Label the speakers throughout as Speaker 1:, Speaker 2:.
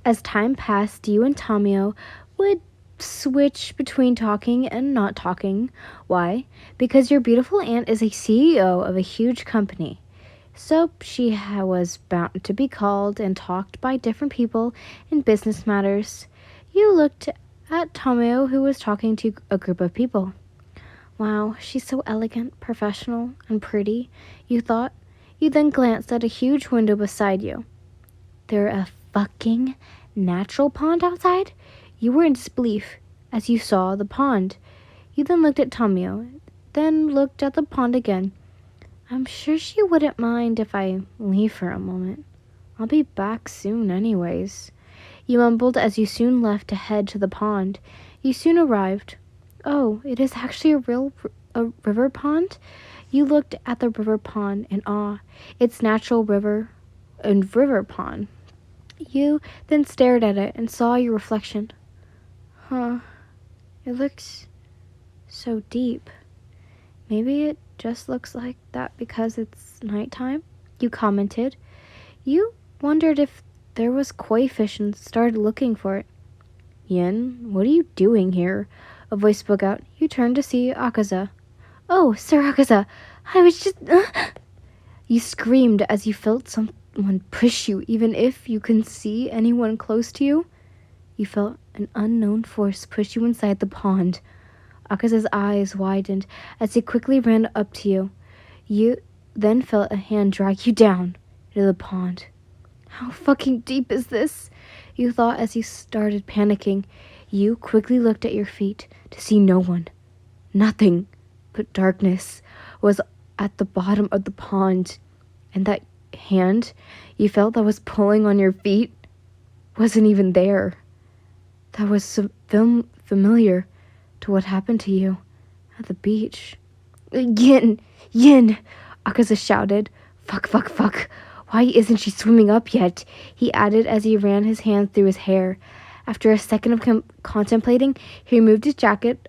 Speaker 1: As time passed, you and Tamio would switch between talking and not talking. Why? Because your beautiful aunt is a CEO of a huge company. So she was bound to be called and talked by different people in business matters. You looked at Tamio, who was talking to a group of people. Wow, she's so elegant, professional, and pretty, you thought. You then glanced at a huge window beside you. There a fucking natural pond outside? You were in disbelief as you saw the pond. You then looked at Tamio, then looked at the pond again. I'm sure she wouldn't mind if I leave for a moment. I'll be back soon anyways. You mumbled as you soon left to head to the pond. You soon arrived. Oh, it is actually a river pond? You looked at the river pond in awe. Its natural river pond. You then stared at it and saw your reflection. Huh. It looks so deep. Maybe it just looks like that because it's nighttime, you commented. You wondered if there was koi fish and started looking for it. Yin, what are you doing here? A voice spoke out. You turned to see Akaza. Oh, Sir Akaza, I was just... You screamed as you felt someone push you, even if you couldn't see anyone close to you. You felt an unknown force push you inside the pond. Akaza's eyes widened as he quickly ran up to you. You then felt a hand drag you down into the pond. How fucking deep is this? You thought as you started panicking. You quickly looked at your feet to see no one. Nothing but darkness was at the bottom of the pond. And that hand you felt that was pulling on your feet wasn't even there. That was so familiar to what happened to you at the beach. Yin! Akaza shouted. Fuck. Why isn't she swimming up yet? He added as he ran his hand through his hair. After a second of contemplating, he removed his jacket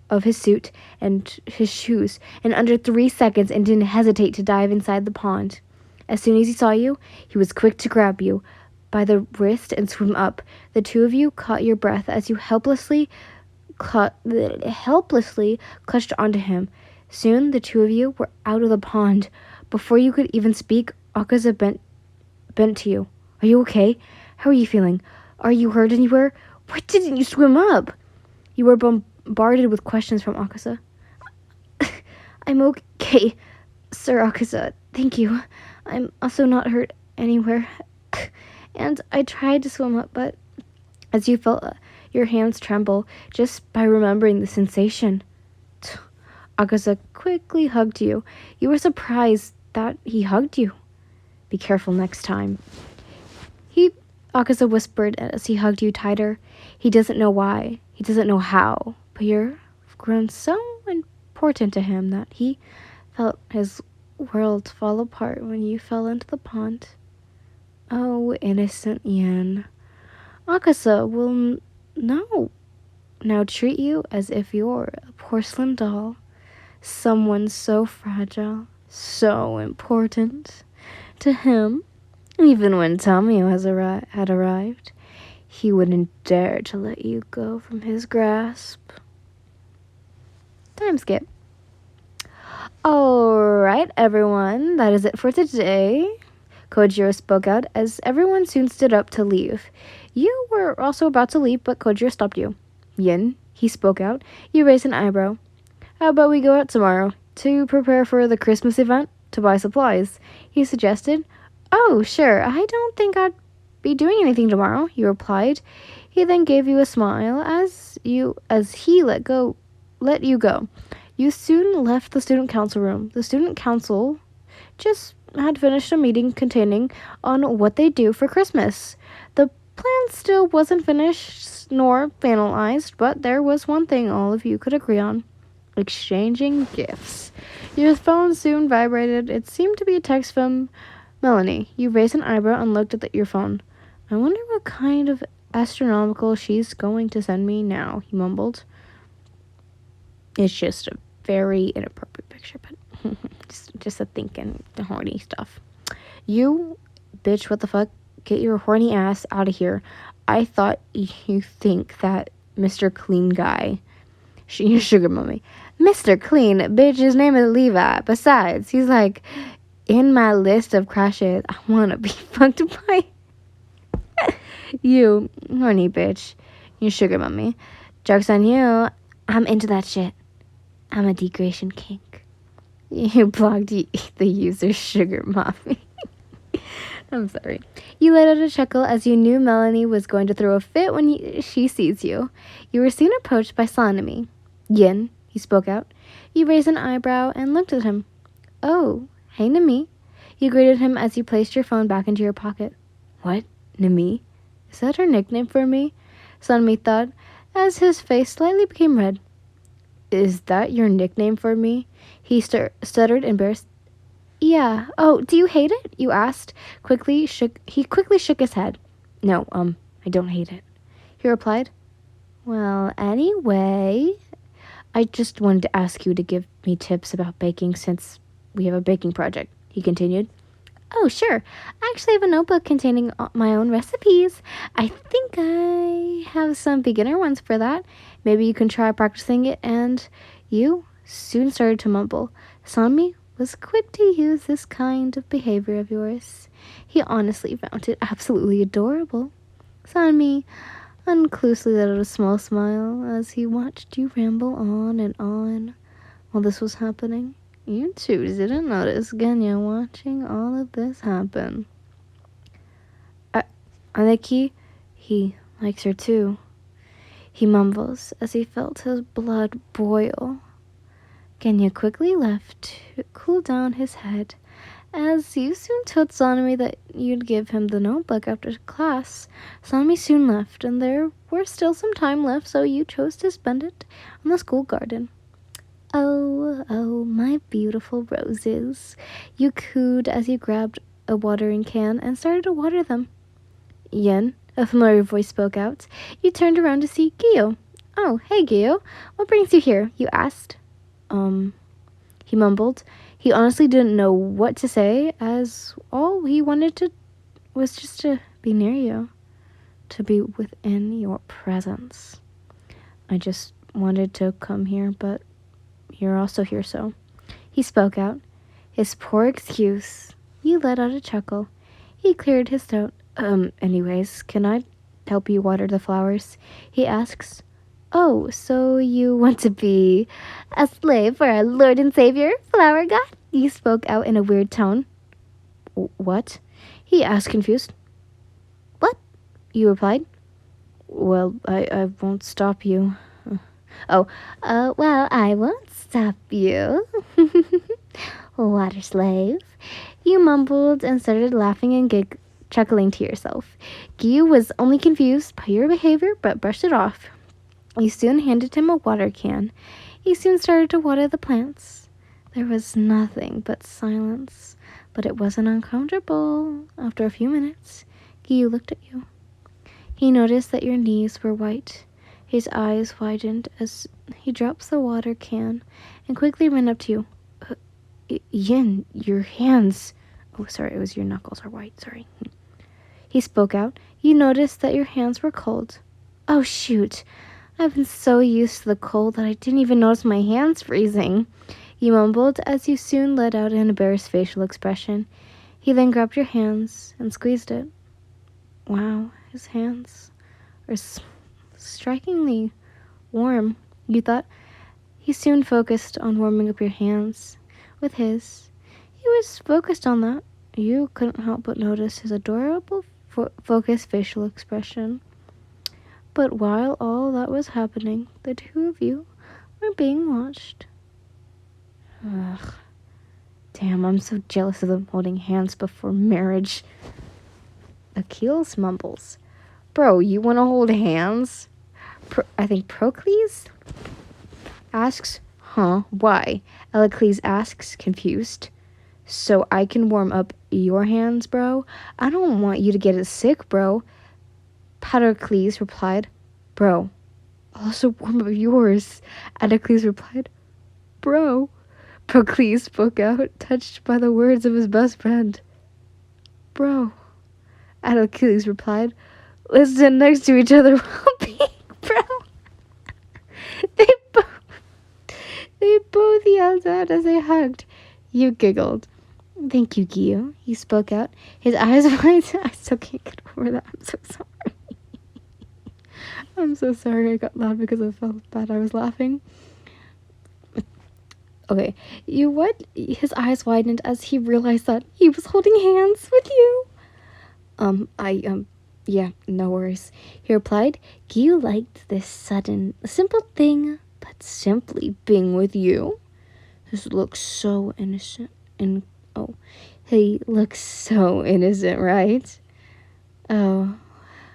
Speaker 1: of his suit and his shoes in under 3 seconds and didn't hesitate to dive inside the pond. As soon as he saw you, he was quick to grab you by the wrist and swim up. The two of you caught your breath as you helplessly clutched onto him. Soon the two of you were out of the pond. Before you could even speak, Akaza bent to you. Are you okay? How are you feeling? Are you hurt anywhere? Why didn't you swim up? You were bombarded with questions from Akaza. I'm okay, Sir Akaza. Thank you. I'm also not hurt anywhere. And I tried to swim up, but as you felt your hands tremble just by remembering the sensation. Akaza quickly hugged you. You were surprised that he hugged you. Be careful next time. Akaza whispered as he hugged you tighter. He doesn't know why. He doesn't know how. But you're grown so important to him that he felt his world fall apart when you fell into the pond. Oh, innocent Yin. Akaza will now treat you as if you're a porcelain doll. Someone so fragile, so important to him. Even when Tamio had arrived, he wouldn't dare to let you go from his grasp. Time skip. Alright, everyone, that is it for today. Kojiro spoke out as everyone soon stood up to leave. You were also about to leave, but Kojiro stopped you. Yin, he spoke out. You raised an eyebrow. How about we go out tomorrow to prepare for the Christmas event, to buy supplies? He suggested. Oh, sure, I don't think I'd be doing anything tomorrow, you replied. He then gave you a smile as he let you go. You soon left the student council room. The student council just had finished a meeting containing on what they do for Christmas. The plan still wasn't finished nor finalized, but there was one thing all of you could agree on. Exchanging gifts. Your phone soon vibrated. It seemed to be a text from Melanie. You raised an eyebrow and looked at your phone. I wonder what kind of astronomical she's going to send me now, he mumbled. It's just a very inappropriate picture, but just a thinking, the horny stuff. You, bitch, what the fuck? get your horny ass out of here. I thought you think that Mr. Clean guy, your sugar mommy. Mr. Clean, bitch, his name is Levi. Besides, he's like in my list of crushes I want to be fucked by. You, horny bitch, you sugar mommy. Joke's on you. I'm into that shit. I'm a degradation kink. You blocked the user sugar mommy. I'm sorry. You let out a chuckle as you knew Melanie was going to throw a fit when she sees you. You were soon approached by Sanemi. Yin, he spoke out. You raised an eyebrow and looked at him. Oh, hey, Nami. You greeted him as you placed your phone back into your pocket. What? Nami? Is that her nickname for me? Sanemi thought, as his face slightly became red. Is that your nickname for me? He stuttered, embarrassed. Yeah. Oh, do you hate it? You asked. He quickly shook his head. No, I don't hate it. He replied. Well, anyway, I just wanted to ask you to give me tips about baking since we have a baking project, he continued. Oh, sure. I actually have a notebook containing my own recipes. I think I have some beginner ones for that. Maybe you can try practicing it. And you soon started to mumble. Sanmi was quick to use this kind of behavior of yours. He honestly found it absolutely adorable. Sanmi unclusely let out a small smile as he watched you ramble on and on while this was happening. You two didn't notice Genya watching all of this happen. Aniki, he likes her too. He mumbles as he felt his blood boil. Genya quickly left to cool down his head, as you soon told Sanemi that you'd give him the notebook after class. Sanemi soon left, and there were still some time left, so you chose to spend it on the school garden. Oh, my beautiful roses, you cooed as you grabbed a watering can and started to water them. Yen, a familiar voice spoke out. You turned around to see Giyu. Oh, hey, Giyu. What brings you here? You asked. He mumbled. He honestly didn't know what to say, as all he wanted was just to be near you, to be within your presence. I just wanted to come here, but you're also here, so. He spoke out. His poor excuse. You let out a chuckle. He cleared his throat. Anyways, can I help you water the flowers? He asks. Oh, so you want to be a slave for our Lord and Savior, Flower God? You spoke out in a weird tone. What? He asked, confused. What? You replied. Well, I won't stop you. Well, I won't stop you. Water slave. You mumbled and started laughing and chuckling to yourself. Giyu was only confused by your behavior, but brushed it off. You soon handed him a water can. He soon started to water the plants. There was nothing but silence, but it wasn't uncomfortable. After a few minutes, Giyu looked at you. He noticed that your knees were white. His eyes widened as he drops the water can and quickly ran up to you. Yin, your hands. Oh, sorry, it was your knuckles are white, sorry. He spoke out. You noticed that your hands were cold. Oh, shoot. I've been so used to the cold that I didn't even notice my hands freezing. You mumbled as you soon let out an embarrassed facial expression. He then grabbed your hands and squeezed it. Wow, his hands are strikingly warm, you thought. He soon focused on warming up your hands with his. He was focused on that. You couldn't help but notice his adorable focused facial expression. But while all that was happening, the two of you were being watched. Ugh. Damn, I'm so jealous of them holding hands before marriage. Achilles mumbles. Bro, you want to hold hands? I think Procles asks. Huh, why? Elicles asks, confused. So I can warm up your hands, bro? I don't want you to get it sick, bro. Patrocles replied. Bro, I'll also warm up yours. Adocles replied. Bro. Procles spoke out, touched by the words of his best friend. Bro. Achilles replied. Let's sit next to each other while being proud. They both, they both yelled out as they hugged. You giggled. Thank you, Giyu. He spoke out, his eyes wide. I still can't get over that. I'm so sorry. I'm so sorry I got loud because I felt bad I was laughing. Okay, you what? His eyes widened as he realized that he was holding hands with you. Yeah, no worries. He replied, Giyu liked this simple thing, but simply being with you. This looks so innocent. And, oh, he looks so innocent, right? Oh,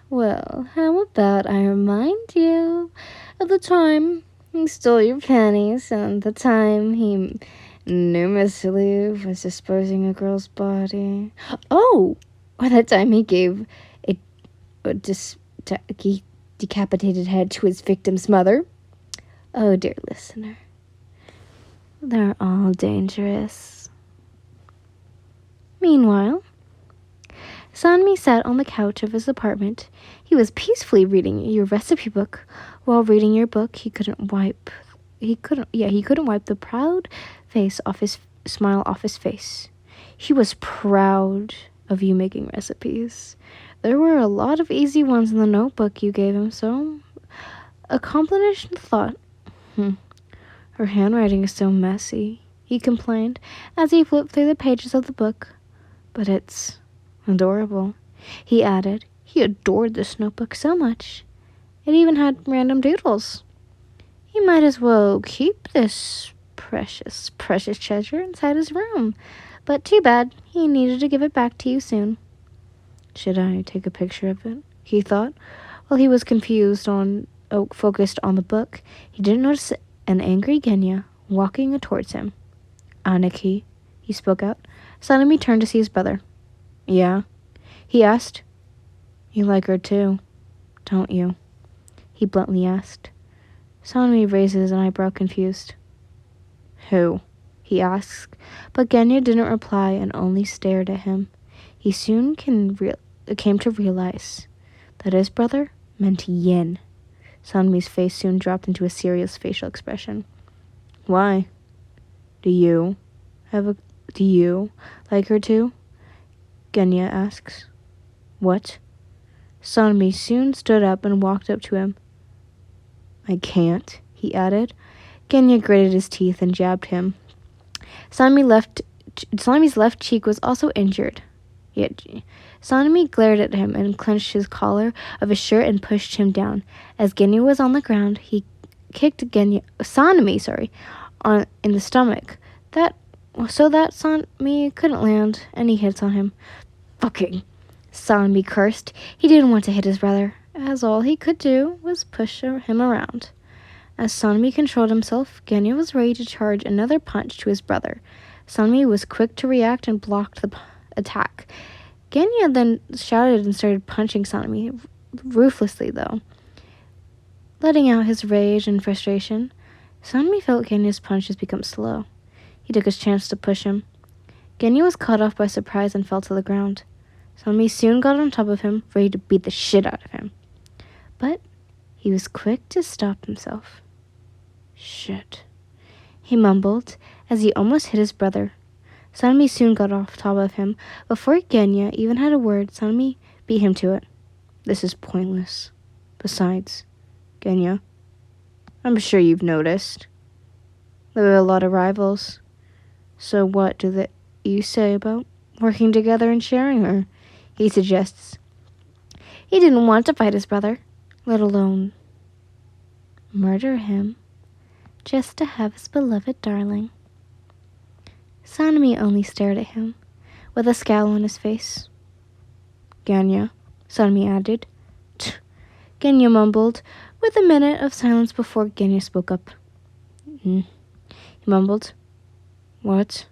Speaker 1: well, how about I remind you of the time he stole your panties and the time he numerically was disposing a girl's body. Oh, or that time he gave a decapitated head to his victim's mother. Oh, dear listener, they're all dangerous. Meanwhile, Sanemi sat on the couch of his apartment. He was peacefully reading your recipe book. While reading your book, he couldn't wipe the proud smile off his face. He was proud of you making recipes. There were a lot of easy ones in the notebook you gave him, so accomplished thought. Her handwriting is so messy, he complained as he flipped through the pages of the book. But it's adorable, he added. He adored this notebook so much. It even had random doodles. He might as well keep this precious, precious treasure inside his room. But too bad, he needed to give it back to you soon. Should I take a picture of it? He thought. While he was focused on the book, he didn't notice an angry Genya walking towards him. Aniki, he spoke out. Sanemi turned to see his brother. Yeah? He asked. You like her too, don't you? He bluntly asked. Sanemi raised an eyebrow, confused. Who? He asked, but Genya didn't reply and only stared at him. He soon came to realize that his brother meant Yin. Sanemi's face soon dropped into a serious facial expression. Why? Do you like her too? Genya asks. What? Sanemi soon stood up and walked up to him. I can't, he added. Genya gritted his teeth and jabbed him. Sanemi's left cheek was also injured. Yet Sanemi glared at him and clenched his collar of his shirt and pushed him down. As Genya was on the ground, he kicked Sanemi in the stomach. So that Sanemi couldn't land any hits on him. Fucking, Sanemi cursed. He didn't want to hit his brother, as all he could do was push him around. As Sanemi controlled himself, Genya was ready to charge another punch to his brother. Sanemi was quick to react and blocked the attack. Genya then shouted and started punching Sanemi, ruthlessly though. Letting out his rage and frustration, Sanemi felt Genya's punches become slow. He took his chance to push him. Genya was caught off by surprise and fell to the ground. Sanemi soon got on top of him, ready to beat the shit out of him. But he was quick to stop himself. Shit, he mumbled as he almost hit his brother. Sanemi soon got off top of him. Before Genya even had a word, Sanemi beat him to it. This is pointless. Besides, Genya, I'm sure you've noticed. There are a lot of rivals. So what do you say about working together and sharing her? He suggests. He didn't want to fight his brother, let alone murder him, just to have his beloved darling. Sanemi only stared at him, with a scowl on his face. Genya, Sanemi added. Genya mumbled, with a minute of silence before Genya spoke up. He mumbled. What?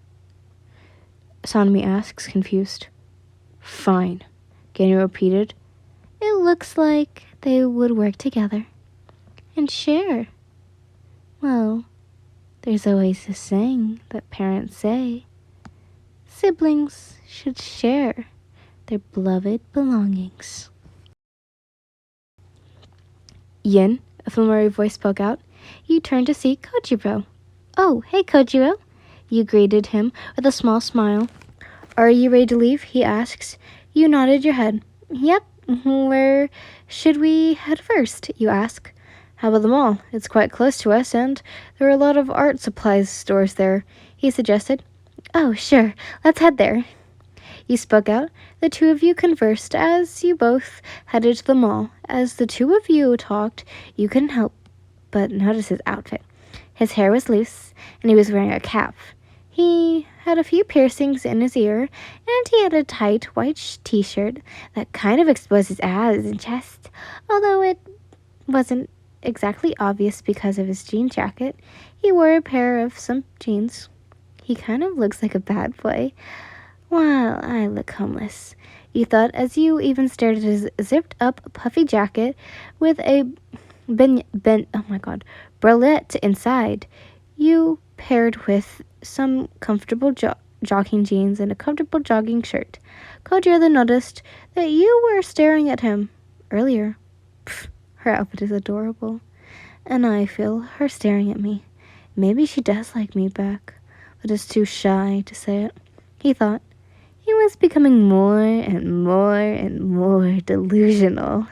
Speaker 1: Sanemi asks, confused. Fine, Genya repeated. It looks like they would work together and share. Well, there's always this saying that parents say, siblings should share, their beloved belongings. Yin, a familiar voice spoke out. You turned to see Kojiro. Oh, hey Kojiro. You greeted him with a small smile. Are you ready to leave? He asks. You nodded your head. Yep. Where should we head first? You ask. How about the mall? It's quite close to us, and there are a lot of art supplies stores there, he suggested. Oh, sure. Let's head there. You spoke out. The two of you conversed as you both headed to the mall. As the two of you talked, you couldn't help but notice his outfit. His hair was loose, and he was wearing a cap. He had a few piercings in his ear, and he had a tight white t-shirt that kind of exposed his abs and chest, although it wasn't exactly obvious because of his jean jacket. He wore a pair of some jeans. He kind of looks like a bad boy, while I look homeless, you thought as you even stared at his zipped-up puffy jacket with a bralette inside. You paired with some comfortable jogging jeans and a comfortable jogging shirt. Kojiro then noticed that you were staring at him earlier. Pfft, her outfit is adorable, and I feel her staring at me. Maybe she does like me back, but is too shy to say it, he thought. He was becoming more and more and more delusional.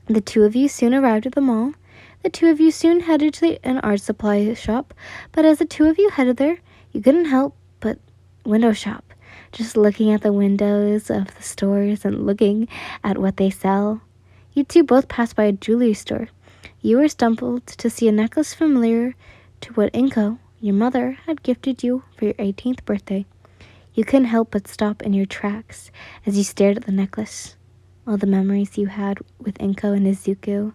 Speaker 1: The two of you soon arrived at the mall. The two of you soon headed to an art supply shop, but as the two of you headed there, you couldn't help but window shop, just looking at the windows of the stores and looking at what they sell. You two both passed by a jewelry store. You were stumbled to see a necklace familiar to what Inko, your mother, had gifted you for your 18th birthday. You couldn't help but stop in your tracks as you stared at the necklace. All the memories you had with Inko and Izuku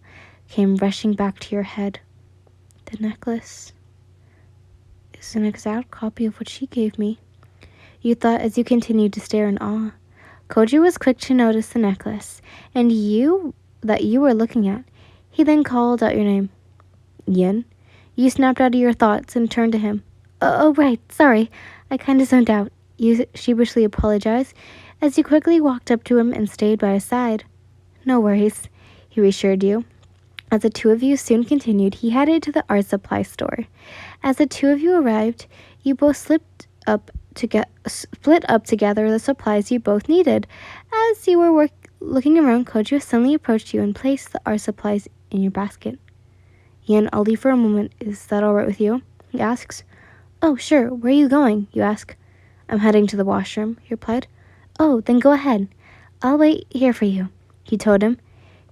Speaker 1: came rushing back to your head. The necklace is an exact copy of what she gave me, you thought as you continued to stare in awe. Koji was quick to notice the necklace, and that you were looking at. He then called out your name. Yin. You snapped out of your thoughts and turned to him. Oh, right, sorry. I kinda zoned out. You sheepishly apologized as you quickly walked up to him and stayed by his side. No worries, he reassured you. As the two of you soon continued, he headed to the art supply store. As the two of you arrived, you both split up together the supplies you both needed. As you were looking around, Kojo suddenly approached you and placed the art supplies in your basket. Yin, I'll leave for a moment. Is that all right with you? He asks. Oh, sure. Where are you going? You ask. I'm heading to the washroom, he replied. Oh, then go ahead. I'll wait here for you, he told him.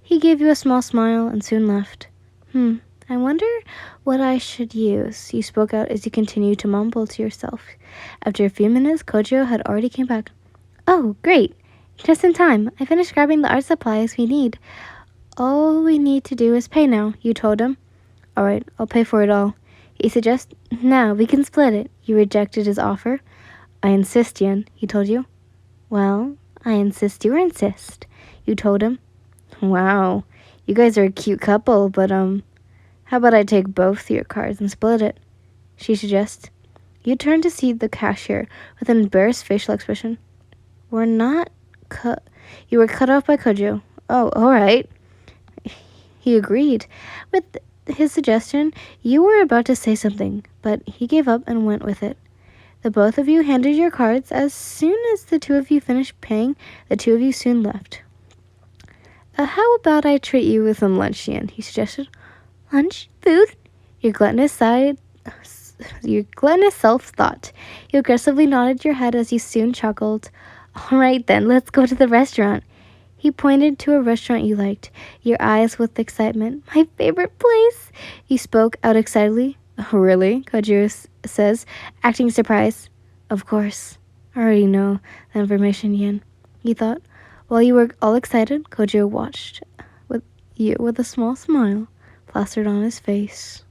Speaker 1: He gave you a small smile and soon left. I wonder what I should use, you spoke out as you continued to mumble to yourself. After a few minutes, Kojo had already came back. Oh, great. Just in time. I finished grabbing the art supplies we need. All we need to do is pay now, you told him. All right, I'll pay for it all, he suggested. Now we can split it. You rejected his offer. I insist, Yin, he told you. Well, I insist you insist, you told him. Wow, you guys are a cute couple, but how about I take both your cards and split it? She suggests. You turned to see the cashier with an embarrassed facial expression. You were cut off by Kojo. Oh, all right. He agreed. With his suggestion, you were about to say something, but he gave up and went with it. The both of you handed your cards. As soon as the two of you finished paying, the two of you soon left. How about I treat you with some lunch, Yin? He suggested. Lunch? Food? Your gluttonous self thought. You aggressively nodded your head as you soon chuckled. All right then, let's go to the restaurant. He pointed to a restaurant you liked, your eyes with excitement. My favorite place! You spoke out excitedly. Oh, really? Kojiro says, acting surprised. Of course. I already know the information, Yin, he thought. While you were all excited, Kojiro watched with a small smile plastered on his face.